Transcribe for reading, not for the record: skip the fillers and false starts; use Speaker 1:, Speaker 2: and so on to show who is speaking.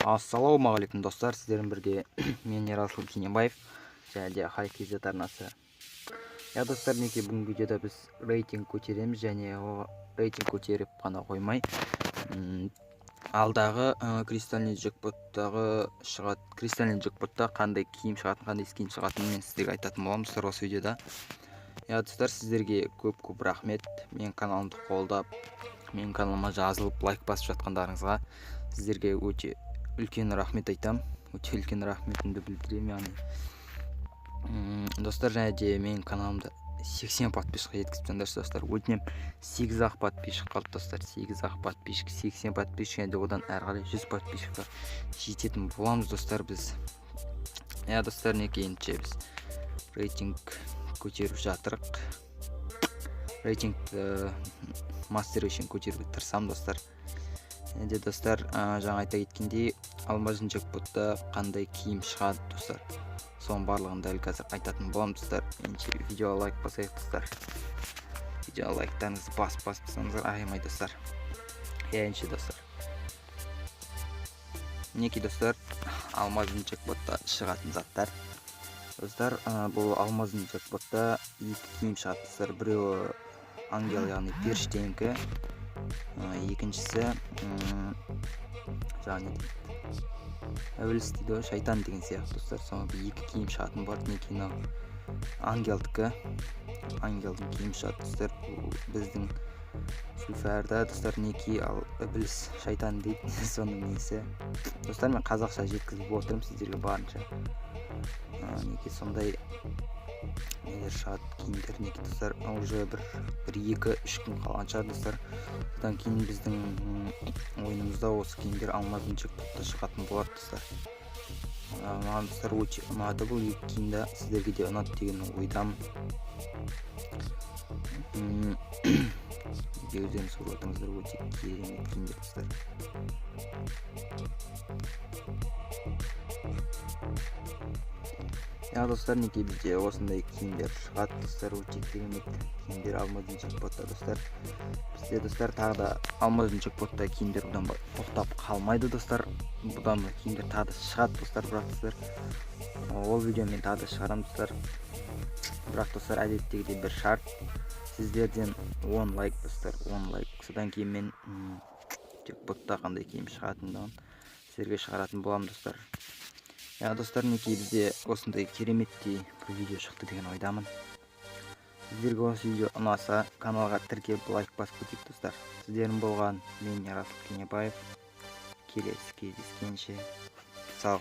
Speaker 1: Ассалаумағалейкум достар, сіздердің бірге мен Ерасыл Кенебаев және де Хай-KZ арнасы. Достар, мінекей бүгінгі видеода біз рейтинг көтереміз және рейтинг көтеріп қана қоймай, алдағы кристаллный джекпотта қандай киім шығатын, қандай скин шығатынын мен сіздерге айтатын боламын достар осы видеода. Достар, сіздерге көп рахмет. Менің каналымды қолдап, менің каналыма жазылып, лайк басып жатқандарыңызға сіздерге өте үлкен рахмет айтам. Өте үлкен рахметімді білдіремін. Достар, және де менің каналымда 80 подписчикқа жеткізіп жатырсыздар достар. Өтінем 8-ақ подписчик қалды достар. 8-ақ подписчик, 80 подписчик және де одан әрі қарай 100 подписчикқа жететін боламыз достар біз. Достар, некейінше біз рейтинг көтеріп жатырық. Рейтинг мастер үшін көтеруге тырысамын достар. Енді достар, жаңа айта кеткендей, алмазын джекпотта қандай киім шығады достар. Соның барлығын дәл қазір айтатын болам достар. Менше видеоға лайк басайық достар. Видеоға лайктарыңызды баспасаңыздар ағаймай достар. Енше достар. Мінекей достар, алмазын джекпотта шығатын заттар. Достар, бұл алмазын джекпотта екі киім шығады достар. Біреуі ангел, яғни періштенікі. Екіншісі әуеліс дейді, шайтан деген сияқты достар. Соңғы екі киім шығатын бар. Некей ангелдікі. Ангелдің киім шығады достар. Біздің сүлфәрда достар некей, ал ібіліс шайтан дейді. Соның несі. Достар, мен қазақша жеткізіп отырмын сіздерге барынша. Некей сондай нелер шығады киімдер. Некей достар, уже бір 2-3 күн қалған шығар достар. Содан кейін біздің ойынымызда осы киімдер алмазын джекпотта шығатын болады достар. Маған достар өте ұнады бұл екі киімді, сіздерге де ұнады деген ойдамын. Өздеріңіз көріп отырсыздар, өте керемет киімдер достар. Достар, некей бізде осындай киімдер шығады достар, өте керемет киімдер алмазын джекпотта достар. Бізде достар тағы да алмазын джекпотта киімдер бұдан тоқтап қалмайды достар. Бұдан киімдер тағы да шығады достар, бірақ достар ол видеомен тағы да шығарам достар. Бірақ достар, әдеттегідей бір шарт, сіздерден 10 лайк достар, 10 лайк. Содан кейін мен джекпотта қандай киім шығатындығын сіздерге шығаратын болам достар. Достар, некей бізде осындай кереметтей бір видео шықты деген ойдамын. Сіздерге осы видео ұнаса, каналға тіркеліп лайк басып кетейік достар. Сіздердің болған мен Ерасыл Кенебаев. Келесі кездескенше сау.